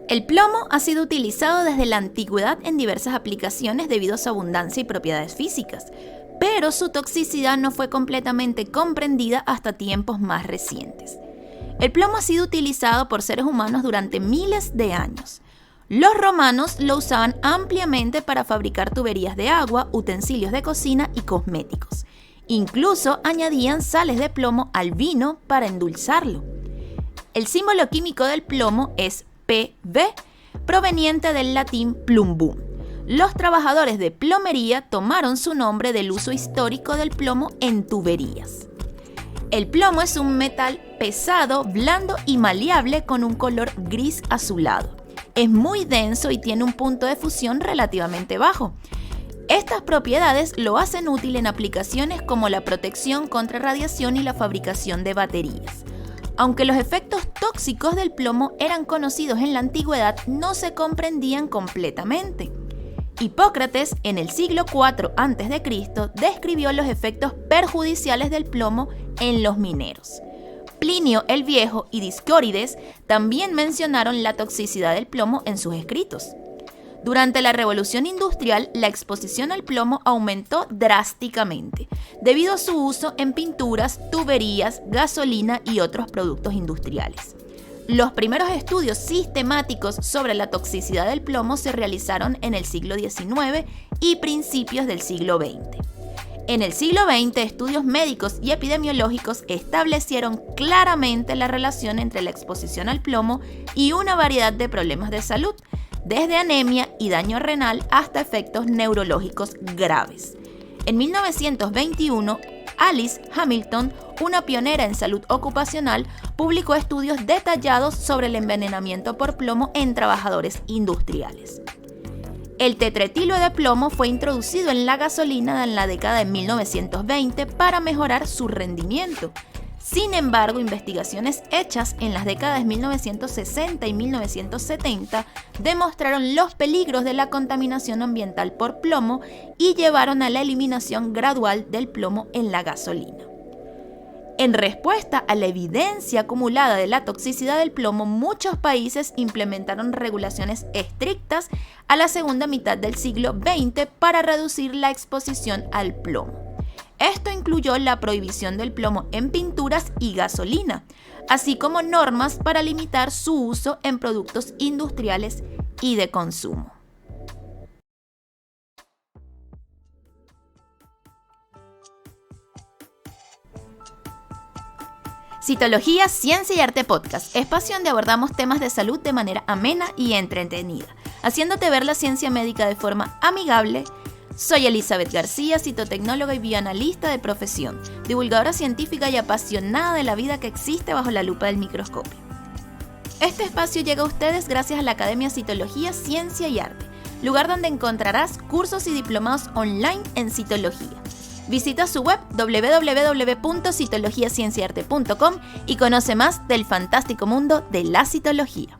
El plomo ha sido utilizado desde la antigüedad en diversas aplicaciones debido a su abundancia y propiedades físicas, pero su toxicidad no fue completamente comprendida hasta tiempos más recientes. El plomo ha sido utilizado por seres humanos durante miles de años. Los romanos lo usaban ampliamente para fabricar tuberías de agua, utensilios de cocina y cosméticos. Incluso añadían sales de plomo al vino para endulzarlo. El símbolo químico del plomo es Pb, proveniente del latín plumbum. Los trabajadores de plomería tomaron su nombre del uso histórico del plomo en tuberías. El plomo es un metal pesado, blando y maleable con un color gris azulado. Es muy denso y tiene un punto de fusión relativamente bajo. Estas propiedades lo hacen útil en aplicaciones como la protección contra radiación y la fabricación de baterías. Aunque los efectos tóxicos del plomo eran conocidos en la antigüedad, no se comprendían completamente. Hipócrates, en el siglo IV a.C., describió los efectos perjudiciales del plomo en los mineros. Plinio el Viejo y Discórides también mencionaron la toxicidad del plomo en sus escritos. Durante la Revolución Industrial, la exposición al plomo aumentó drásticamente, debido a su uso en pinturas, tuberías, gasolina y otros productos industriales. Los primeros estudios sistemáticos sobre la toxicidad del plomo se realizaron en el siglo XIX y principios del siglo XX. En el siglo XX, estudios médicos y epidemiológicos establecieron claramente la relación entre la exposición al plomo y una variedad de problemas de salud, desde anemia y daño renal hasta efectos neurológicos graves. En 1921, Alice Hamilton, una pionera en salud ocupacional, publicó estudios detallados sobre el envenenamiento por plomo en trabajadores industriales. El tetretilo de plomo fue introducido en la gasolina en la década de 1920 para mejorar su rendimiento. Sin embargo, investigaciones hechas en las décadas de 1960 y 1970 demostraron los peligros de la contaminación ambiental por plomo y llevaron a la eliminación gradual del plomo en la gasolina. En respuesta a la evidencia acumulada de la toxicidad del plomo, muchos países implementaron regulaciones estrictas a la segunda mitad del siglo XX para reducir la exposición al plomo. Esto incluyó la prohibición del plomo en pinturas y gasolina, así como normas para limitar su uso en productos industriales y de consumo. Citología, Ciencia y Arte Podcast, espacio donde abordamos temas de salud de manera amena y entretenida, haciéndote ver la ciencia médica de forma amigable. Soy Elizabeth García, citotecnóloga y bioanalista de profesión, divulgadora científica y apasionada de la vida que existe bajo la lupa del microscopio. Este espacio llega a ustedes gracias a la Academia Citología, Ciencia y Arte, lugar donde encontrarás cursos y diplomados online en citología. Visita su web www.citologiacienciaarte.com y conoce más del fantástico mundo de la citología.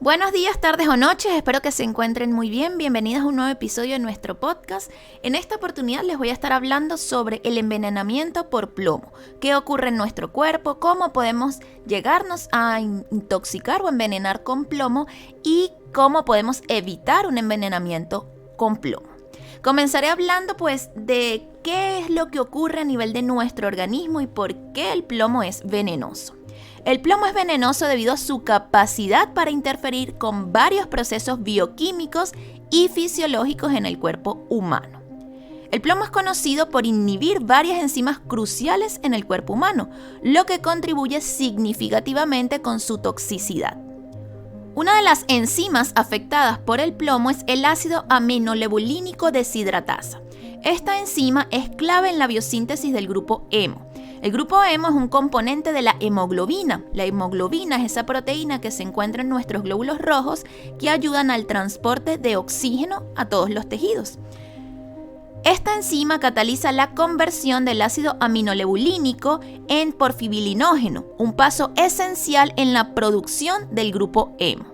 Buenos días, tardes o noches, espero que se encuentren muy bien. Bienvenidos a un nuevo episodio de nuestro podcast. En esta oportunidad les voy a estar hablando sobre el envenenamiento por plomo, qué ocurre en nuestro cuerpo, cómo podemos llegarnos a intoxicar o envenenar con plomo y cómo podemos evitar un envenenamiento con plomo. Comenzaré hablando de qué es lo que ocurre a nivel de nuestro organismo y por qué el plomo es venenoso. El plomo es venenoso debido a su capacidad para interferir con varios procesos bioquímicos y fisiológicos en el cuerpo humano. El plomo es conocido por inhibir varias enzimas cruciales en el cuerpo humano, lo que contribuye significativamente con su toxicidad. Una de las enzimas afectadas por el plomo es el ácido aminolebulínico deshidratasa. Esta enzima es clave en la biosíntesis del grupo hemo. El grupo hemo es un componente de la hemoglobina. La hemoglobina es esa proteína que se encuentra en nuestros glóbulos rojos que ayudan al transporte de oxígeno a todos los tejidos. Esta enzima cataliza la conversión del ácido aminolebulínico en porfibilinógeno, un paso esencial en la producción del grupo hemo.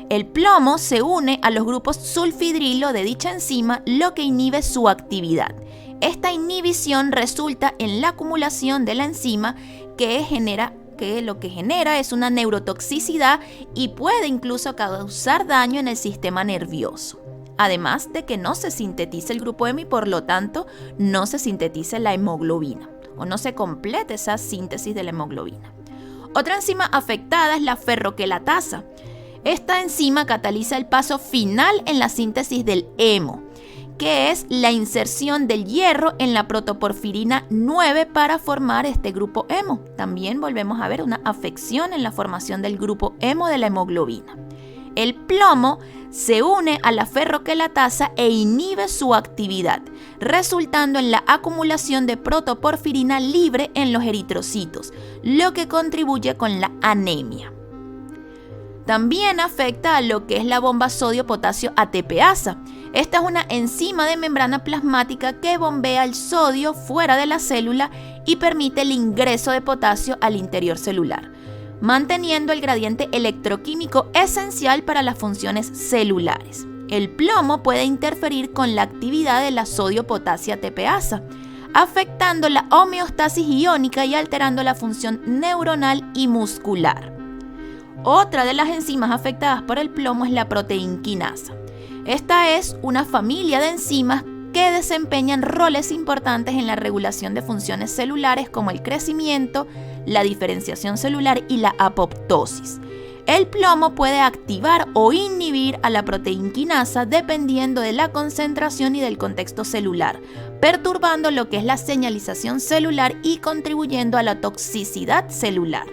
El plomo se une a los grupos sulfidrilo de dicha enzima, lo que inhibe su actividad. Esta inhibición resulta en la acumulación de la enzima que lo que genera es una neurotoxicidad y puede incluso causar daño en el sistema nervioso. Además de que no se sintetiza el grupo hemo y por lo tanto no se sintetiza la hemoglobina o no se completa esa síntesis de la hemoglobina. Otra enzima afectada es la ferroquelatasa. Esta enzima cataliza el paso final en la síntesis del hemo, que es la inserción del hierro en la protoporfirina 9 para formar este grupo hemo. También volvemos a ver una afección en la formación del grupo hemo de la hemoglobina. El plomo se une a la ferroquelatasa e inhibe su actividad, resultando en la acumulación de protoporfirina libre en los eritrocitos, lo que contribuye con la anemia. También afecta a lo que es la bomba sodio-potasio ATPasa. Esta es una enzima de membrana plasmática que bombea el sodio fuera de la célula y permite el ingreso de potasio al interior celular, manteniendo el gradiente electroquímico esencial para las funciones celulares. El plomo puede interferir con la actividad de la sodio-potasio ATPasa, afectando la homeostasis iónica y alterando la función neuronal y muscular. Otra de las enzimas afectadas por el plomo es la proteinquinasa. Esta es una familia de enzimas que desempeñan roles importantes en la regulación de funciones celulares como el crecimiento, la diferenciación celular y la apoptosis. El plomo puede activar o inhibir a la proteinquinasa dependiendo de la concentración y del contexto celular, perturbando lo que es la señalización celular y contribuyendo a la toxicidad celular.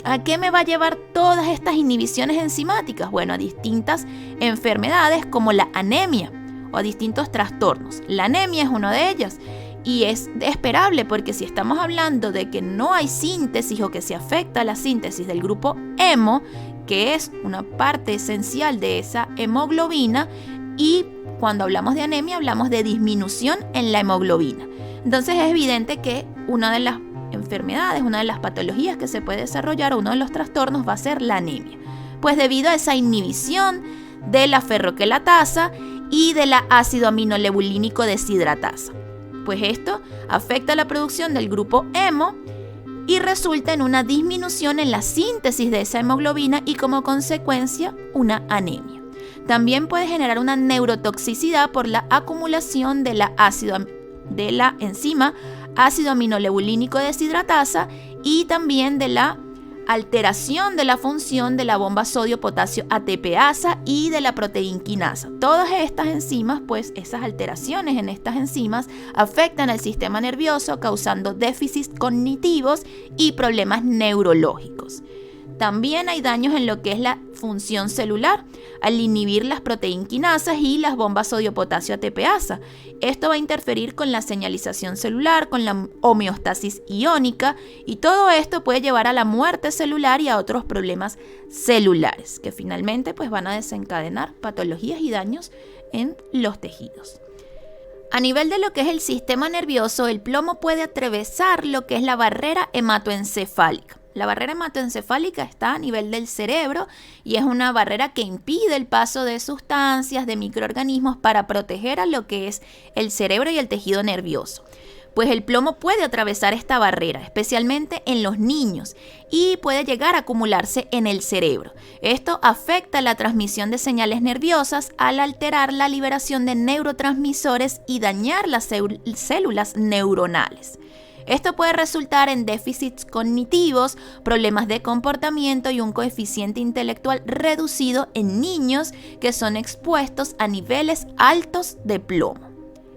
¿A qué me va a llevar todas estas inhibiciones enzimáticas? Bueno, a distintas enfermedades como la anemia o a distintos trastornos. La anemia es una de ellas y es esperable porque si estamos hablando de que no hay síntesis o que se afecta la síntesis del grupo hemo, que es una parte esencial de esa hemoglobina, y cuando hablamos de anemia hablamos de disminución en la hemoglobina. Entonces es evidente que una de las enfermedades, una de las patologías que se puede desarrollar, uno de los trastornos va a ser la anemia, pues debido a esa inhibición de la ferroquelatasa y de la ácido aminolebulínico deshidratasa. Pues esto afecta la producción del grupo hemo y resulta en una disminución en la síntesis de esa hemoglobina y como consecuencia una anemia. También puede generar una neurotoxicidad por la acumulación de la enzima ácido aminolebulínico deshidratasa y también de la alteración de la función de la bomba sodio-potasio ATPasa y de la proteinquinasa. Todas estas enzimas, pues esas alteraciones en estas enzimas afectan al sistema nervioso causando déficits cognitivos y problemas neurológicos. También hay daños en lo que es la función celular al inhibir las proteinquinasas y las bombas sodio-potasio ATPasa. Esto va a interferir con la señalización celular, con la homeostasis iónica y todo esto puede llevar a la muerte celular y a otros problemas celulares que finalmente pues van a desencadenar patologías y daños en los tejidos. A nivel de lo que es el sistema nervioso, el plomo puede atravesar lo que es la barrera hematoencefálica. La barrera hematoencefálica está a nivel del cerebro y es una barrera que impide el paso de sustancias, de microorganismos para proteger a lo que es el cerebro y el tejido nervioso. Pues el plomo puede atravesar esta barrera, especialmente en los niños, y puede llegar a acumularse en el cerebro. Esto afecta la transmisión de señales nerviosas al alterar la liberación de neurotransmisores y dañar las células neuronales. Esto puede resultar en déficits cognitivos, problemas de comportamiento y un coeficiente intelectual reducido en niños que son expuestos a niveles altos de plomo.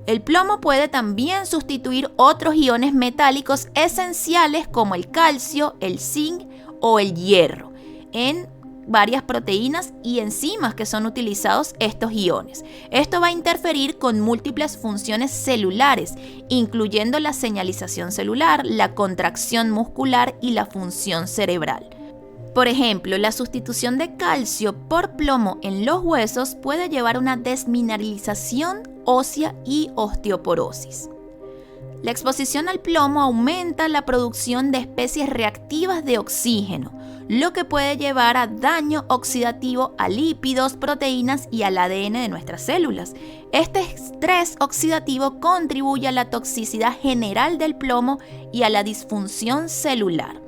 El plomo puede también sustituir otros iones metálicos esenciales como el calcio, el zinc o el hierro en varias proteínas y enzimas que son utilizados estos iones. Esto va a interferir con múltiples funciones celulares, incluyendo la señalización celular, la contracción muscular y la función cerebral. Por ejemplo, la sustitución de calcio por plomo en los huesos puede llevar a una desmineralización ósea y osteoporosis. La exposición al plomo aumenta la producción de especies reactivas de oxígeno, lo que puede llevar a daño oxidativo a lípidos, proteínas y al ADN de nuestras células. Este estrés oxidativo contribuye a la toxicidad general del plomo y a la disfunción celular.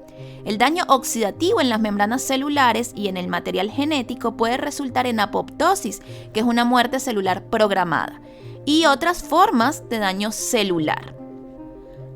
El daño oxidativo en las membranas celulares y en el material genético puede resultar en apoptosis, que es una muerte celular programada, y otras formas de daño celular.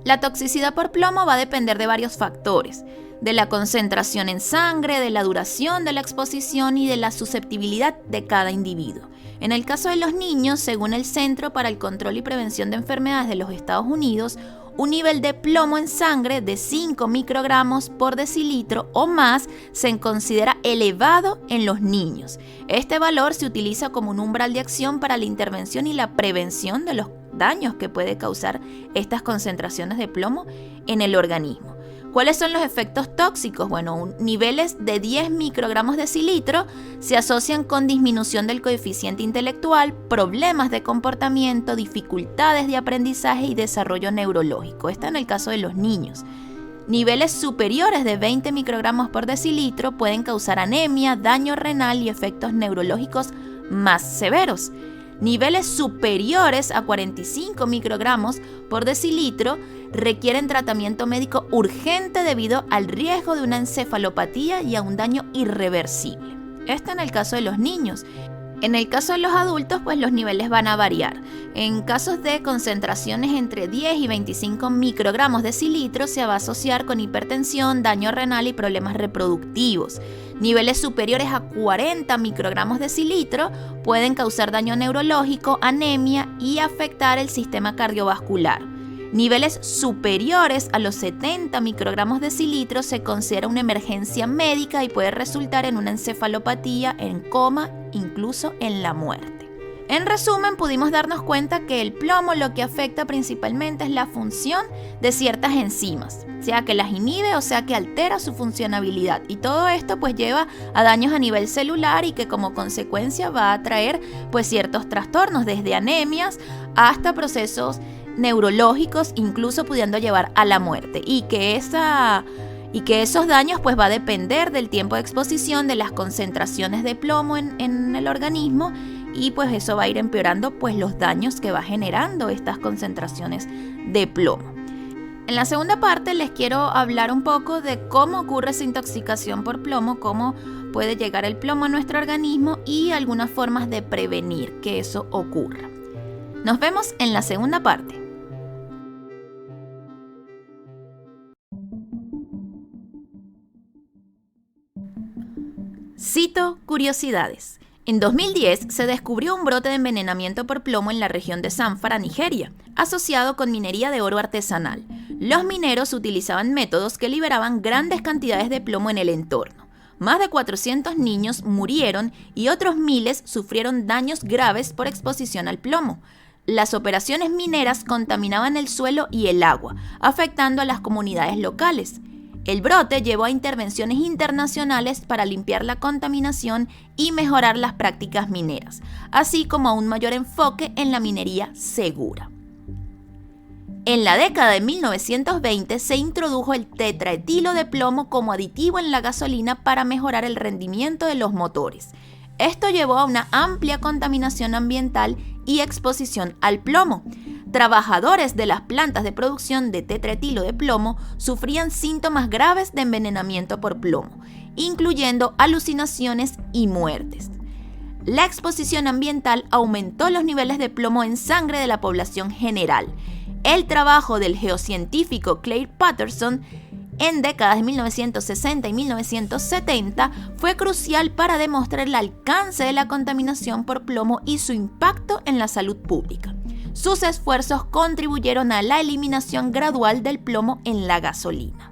La toxicidad por plomo va a depender de varios factores, de la concentración en sangre, de la duración de la exposición y de la susceptibilidad de cada individuo. En el caso de los niños, según el Centro para el Control y Prevención de Enfermedades de los Estados Unidos, un nivel de plomo en sangre de 5 microgramos por decilitro o más se considera elevado en los niños. Este valor se utiliza como un umbral de acción para la intervención y la prevención de los daños que puede causar estas concentraciones de plomo en el organismo. ¿Cuáles son los efectos tóxicos? Bueno, niveles de 10 microgramos decilitro se asocian con disminución del coeficiente intelectual, problemas de comportamiento, dificultades de aprendizaje y desarrollo neurológico. Esto en el caso de los niños. Niveles superiores de 20 microgramos por decilitro pueden causar anemia, daño renal y efectos neurológicos más severos. Niveles superiores a 45 microgramos por decilitro requieren tratamiento médico urgente debido al riesgo de una encefalopatía y a un daño irreversible. Esto en el caso de los niños. En el caso de los adultos, pues los niveles van a variar. En casos de concentraciones entre 10 y 25 microgramos decilitro se va a asociar con hipertensión, daño renal y problemas reproductivos. Niveles superiores a 40 microgramos decilitro pueden causar daño neurológico, anemia y afectar el sistema cardiovascular. Niveles superiores a los 70 microgramos decilitro se considera una emergencia médica y puede resultar en una encefalopatía, en coma, incluso en la muerte. En resumen, pudimos darnos cuenta que el plomo lo que afecta principalmente es la función de ciertas enzimas, sea que las inhibe o sea que altera su funcionabilidad, y todo esto pues lleva a daños a nivel celular y que como consecuencia va a traer pues ciertos trastornos, desde anemias hasta procesos neurológicos, incluso pudiendo llevar a la muerte, y que esos daños pues va a depender del tiempo de exposición, de las concentraciones de plomo en el organismo, y pues eso va a ir empeorando pues los daños que va generando estas concentraciones de plomo. En la segunda parte les quiero hablar un poco de cómo ocurre esa intoxicación por plomo, cómo puede llegar el plomo a nuestro organismo y algunas formas de prevenir que eso ocurra. Nos vemos en la segunda parte. Cito curiosidades. En 2010 se descubrió un brote de envenenamiento por plomo en la región de Zamfara, Nigeria, asociado con minería de oro artesanal. Los mineros utilizaban métodos que liberaban grandes cantidades de plomo en el entorno. Más de 400 niños murieron y otros miles sufrieron daños graves por exposición al plomo. Las operaciones mineras contaminaban el suelo y el agua, afectando a las comunidades locales. El brote llevó a intervenciones internacionales para limpiar la contaminación y mejorar las prácticas mineras, así como a un mayor enfoque en la minería segura. En la década de 1920 se introdujo el tetraetilo de plomo como aditivo en la gasolina para mejorar el rendimiento de los motores. Esto llevó a una amplia contaminación ambiental y exposición al plomo. Trabajadores de las plantas de producción de tetraetilo de plomo sufrían síntomas graves de envenenamiento por plomo, incluyendo alucinaciones y muertes. La exposición ambiental aumentó los niveles de plomo en sangre de la población general. El trabajo del geocientífico Claire Patterson en décadas de 1960 y 1970 fue crucial para demostrar el alcance de la contaminación por plomo y su impacto en la salud pública. Sus esfuerzos contribuyeron a la eliminación gradual del plomo en la gasolina.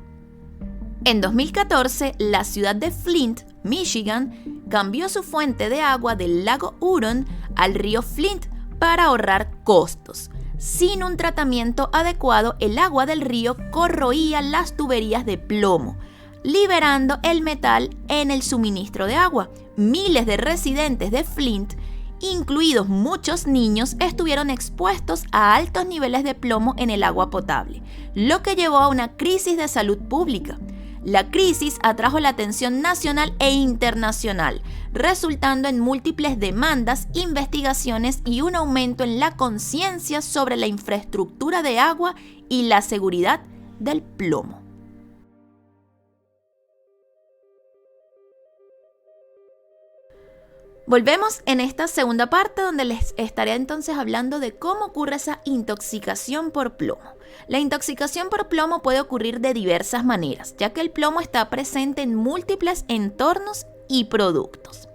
En 2014, la ciudad de Flint, Michigan, cambió su fuente de agua del lago Huron al río Flint para ahorrar costos. Sin un tratamiento adecuado, el agua del río corroía las tuberías de plomo, liberando el metal en el suministro de agua. Miles de residentes de Flint, incluidos muchos niños, estuvieron expuestos a altos niveles de plomo en el agua potable, lo que llevó a una crisis de salud pública. La crisis atrajo la atención nacional e internacional, resultando en múltiples demandas, investigaciones y un aumento en la conciencia sobre la infraestructura de agua y la seguridad del plomo. Volvemos en esta segunda parte donde les estaré entonces hablando de cómo ocurre esa intoxicación por plomo. La intoxicación por plomo puede ocurrir de diversas maneras, ya que el plomo está presente en múltiples entornos y productos.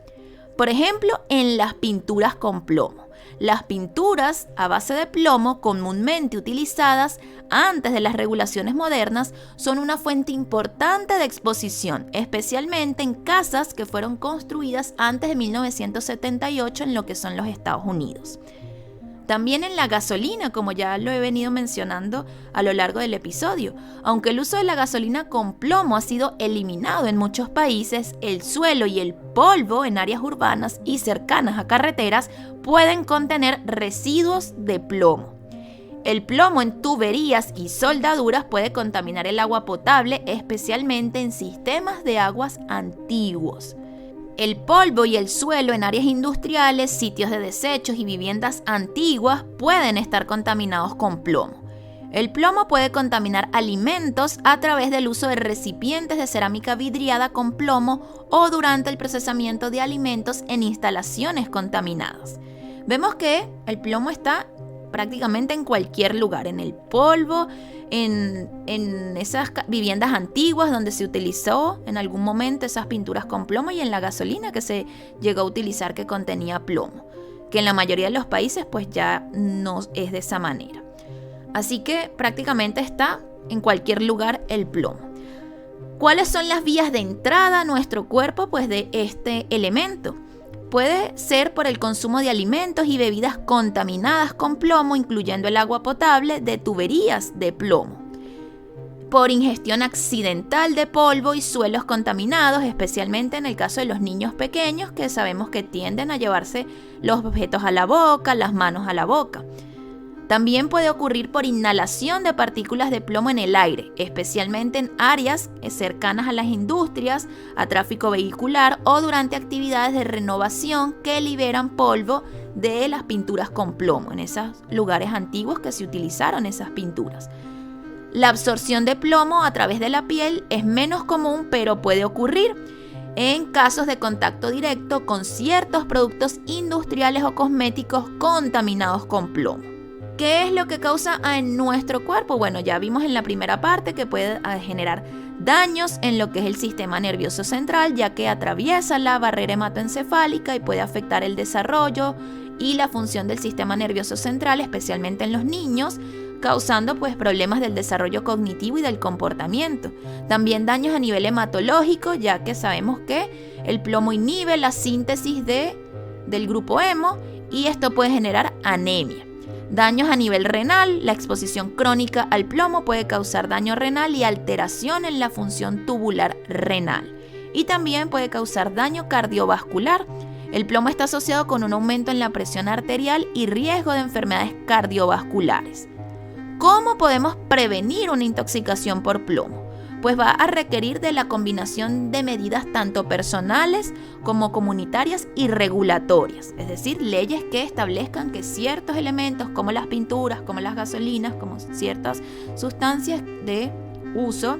Por ejemplo, en las pinturas con plomo. Las pinturas a base de plomo, comúnmente utilizadas antes de las regulaciones modernas, son una fuente importante de exposición, especialmente en casas que fueron construidas antes de 1978 en lo que son los Estados Unidos. También en la gasolina, como ya lo he venido mencionando a lo largo del episodio. Aunque el uso de la gasolina con plomo ha sido eliminado en muchos países, el suelo y el polvo en áreas urbanas y cercanas a carreteras pueden contener residuos de plomo. El plomo en tuberías y soldaduras puede contaminar el agua potable, especialmente en sistemas de aguas antiguos. El polvo y el suelo en áreas industriales, sitios de desechos y viviendas antiguas pueden estar contaminados con plomo. El plomo puede contaminar alimentos a través del uso de recipientes de cerámica vidriada con plomo o durante el procesamiento de alimentos en instalaciones contaminadas. Vemos que el plomo está prácticamente en cualquier lugar, en el polvo, en esas viviendas antiguas donde se utilizó en algún momento esas pinturas con plomo y en la gasolina que se llegó a utilizar que contenía plomo, que en la mayoría de los países pues ya no es de esa manera. Así que prácticamente está en cualquier lugar el plomo. ¿Cuáles son las vías de entrada a nuestro cuerpo pues de este elemento? Puede ser por el consumo de alimentos y bebidas contaminadas con plomo, incluyendo el agua potable de tuberías de plomo. Por ingestión accidental de polvo y suelos contaminados, especialmente en el caso de los niños pequeños, que sabemos que tienden a llevarse los objetos a la boca, las manos a la boca. También puede ocurrir por inhalación de partículas de plomo en el aire, especialmente en áreas cercanas a las industrias, a tráfico vehicular o durante actividades de renovación que liberan polvo de las pinturas con plomo, en esos lugares antiguos que se utilizaron esas pinturas. La absorción de plomo a través de la piel es menos común, pero puede ocurrir en casos de contacto directo con ciertos productos industriales o cosméticos contaminados con plomo. ¿Qué es lo que causa en nuestro cuerpo? Bueno, ya vimos en la primera parte que puede generar daños en lo que es el sistema nervioso central, ya que atraviesa la barrera hematoencefálica y puede afectar el desarrollo y la función del sistema nervioso central, especialmente en los niños, causando pues problemas del desarrollo cognitivo y del comportamiento. También daños a nivel hematológico, ya que sabemos que el plomo inhibe la síntesis del grupo hemo y esto puede generar anemia. Daños a nivel renal, la exposición crónica al plomo puede causar daño renal y alteración en la función tubular renal. Y también puede causar daño cardiovascular. El plomo está asociado con un aumento en la presión arterial y riesgo de enfermedades cardiovasculares. ¿Cómo podemos prevenir una intoxicación por plomo? Pues va a requerir de la combinación de medidas tanto personales como comunitarias y regulatorias, es decir, leyes que establezcan que ciertos elementos como las pinturas, como las gasolinas, como ciertas sustancias de uso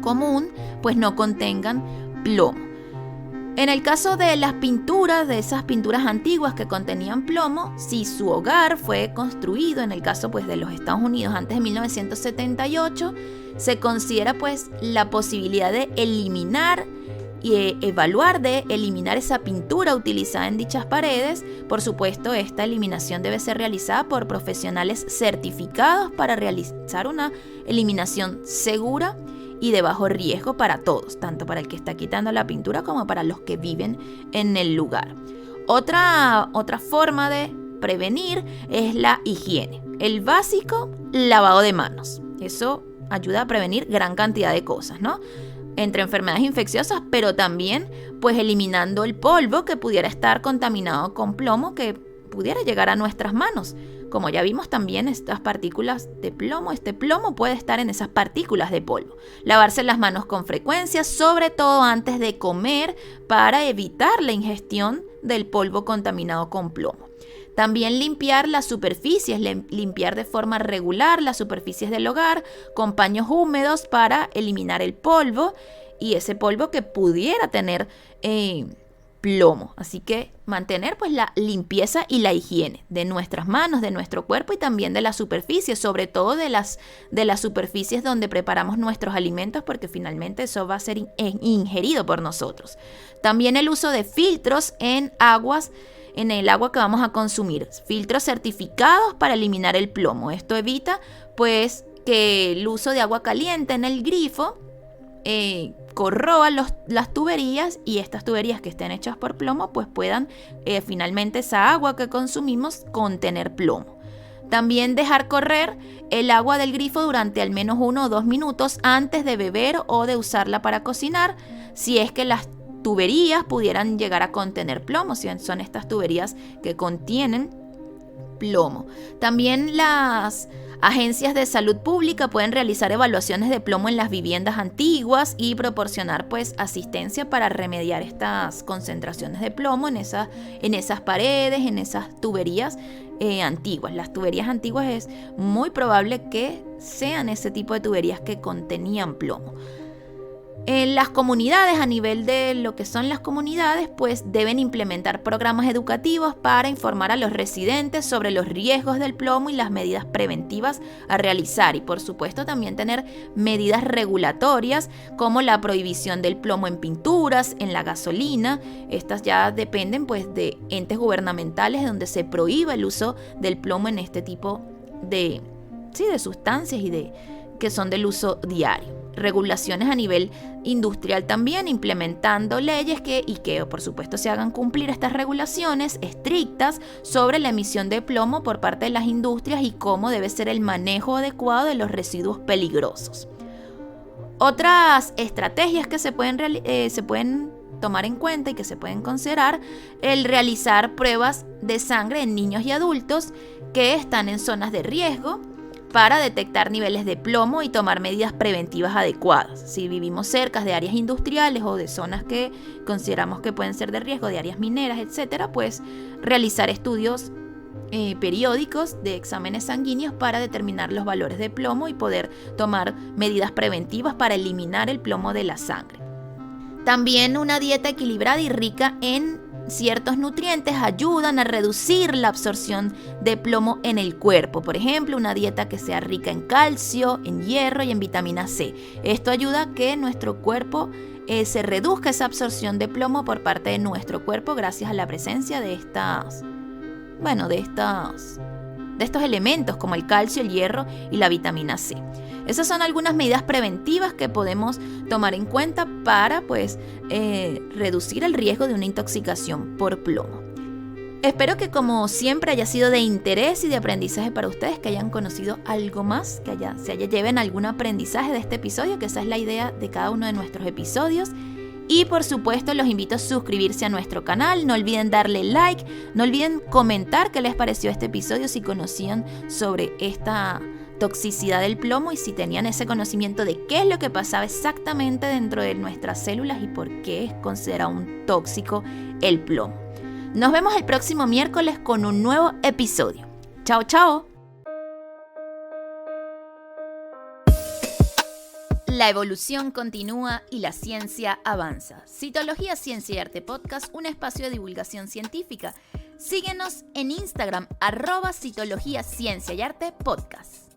común, pues no contengan plomo. En el caso de las pinturas, de esas pinturas antiguas que contenían plomo, si su hogar fue construido, en el caso pues de los Estados Unidos antes de 1978, se considera pues la posibilidad de eliminar y evaluar de eliminar esa pintura utilizada en dichas paredes. Por supuesto, esta eliminación debe ser realizada por profesionales certificados para realizar una eliminación segura y de bajo riesgo para todos, tanto para el que está quitando la pintura como para los que viven en el lugar. Otra forma de prevenir es la higiene. El básico, lavado de manos. Eso ayuda a prevenir gran cantidad de cosas, ¿no? Entre enfermedades infecciosas, pero también pues eliminando el polvo que pudiera estar contaminado con plomo que pudiera llegar a nuestras manos. como ya vimos también estas partículas de plomo, este plomo puede estar en esas partículas de polvo. Lavarse las manos con frecuencia, sobre todo antes de comer, para evitar la ingestión del polvo contaminado con plomo. También limpiar las superficies, limpiar de forma regular las superficies del hogar con paños húmedos para eliminar el polvo y ese polvo que pudiera tener plomo. Así que mantener pues la limpieza y la higiene de nuestras manos, de nuestro cuerpo y también de las superficies, sobre todo de las superficies donde preparamos nuestros alimentos, porque finalmente eso va a ser ingerido por nosotros. También el uso de filtros en el agua que vamos a consumir, filtros certificados para eliminar el plomo. Esto evita pues que el uso de agua caliente en el grifo corroa las tuberías, y estas tuberías que estén hechas por plomo pues puedan finalmente esa agua que consumimos contener plomo. También dejar correr el agua del grifo durante al menos 1 o 2 minutos antes de beber o de usarla para cocinar, si es que las tuberías pudieran llegar a contener plomo, si son estas tuberías que contienen plomo. También las agencias de salud pública pueden realizar evaluaciones de plomo en las viviendas antiguas y proporcionar pues asistencia para remediar estas concentraciones de plomo en esas paredes, en esas tuberías antiguas. Las tuberías antiguas es muy probable que sean ese tipo de tuberías que contenían plomo. En las comunidades, a nivel de lo que son las comunidades, pues deben implementar programas educativos para informar a los residentes sobre los riesgos del plomo y las medidas preventivas a realizar. Y por supuesto también tener medidas regulatorias como la prohibición del plomo en pinturas, en la gasolina. Estas ya dependen pues de entes gubernamentales donde se prohíba el uso del plomo en este tipo de sustancias y que son del uso diario. Regulaciones a nivel industrial también, implementando leyes que por supuesto se hagan cumplir estas regulaciones estrictas sobre la emisión de plomo por parte de las industrias y cómo debe ser el manejo adecuado de los residuos peligrosos. Otras estrategias que se pueden tomar en cuenta y que se pueden considerar: el realizar pruebas de sangre en niños y adultos que están en zonas de riesgo, para detectar niveles de plomo y tomar medidas preventivas adecuadas. Si vivimos cerca de áreas industriales o de zonas que consideramos que pueden ser de riesgo, de áreas mineras, etcétera, pues realizar estudios periódicos de exámenes sanguíneos para determinar los valores de plomo y poder tomar medidas preventivas para eliminar el plomo de la sangre. También una dieta equilibrada y rica en ciertos nutrientes ayudan a reducir la absorción de plomo en el cuerpo. Por ejemplo, una dieta que sea rica en calcio, en hierro y en vitamina C. Esto ayuda a que nuestro cuerpo se reduzca esa absorción de plomo por parte de nuestro cuerpo gracias a la presencia de estos elementos como el calcio, el hierro y la vitamina C. Esas son algunas medidas preventivas que podemos tomar en cuenta para reducir el riesgo de una intoxicación por plomo. Espero que, como siempre, haya sido de interés y de aprendizaje para ustedes, que hayan conocido algo más, que lleven algún aprendizaje de este episodio, que esa es la idea de cada uno de nuestros episodios. Y por supuesto los invito a suscribirse a nuestro canal, no olviden darle like, no olviden comentar qué les pareció este episodio, si conocían sobre esta toxicidad del plomo y si tenían ese conocimiento de qué es lo que pasaba exactamente dentro de nuestras células y por qué es considerado un tóxico el plomo. Nos vemos el próximo miércoles con un nuevo episodio. ¡Chao, chao! La evolución continúa y la ciencia avanza. Citología, Ciencia y Arte Podcast, un espacio de divulgación científica. Síguenos en Instagram, @Citología, Ciencia y Arte Podcast.